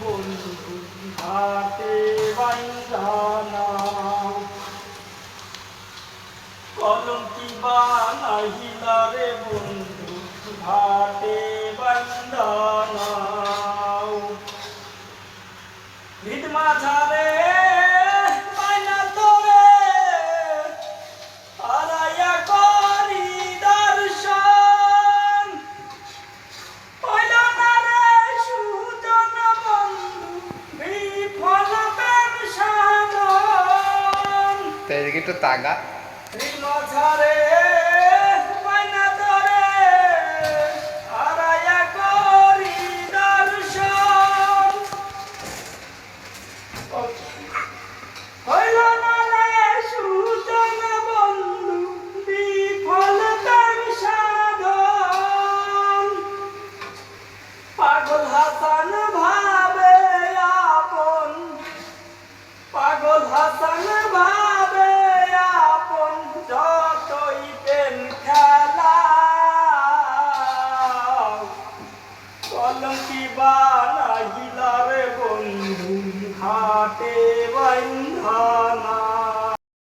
বন্ধু হাতে বাইন্দা নাও কলঙ্কি বানাইলা রে বন্ধু হাতে বাইন্দা নাও ভিত মাঝারে বাইনা তোরে হারাইয়া করি দর্শন হইল না রে সুজন বন্ধু বিফল প্রেম সাধন তো এদিকে একটু তাগা ভিত মাঝারে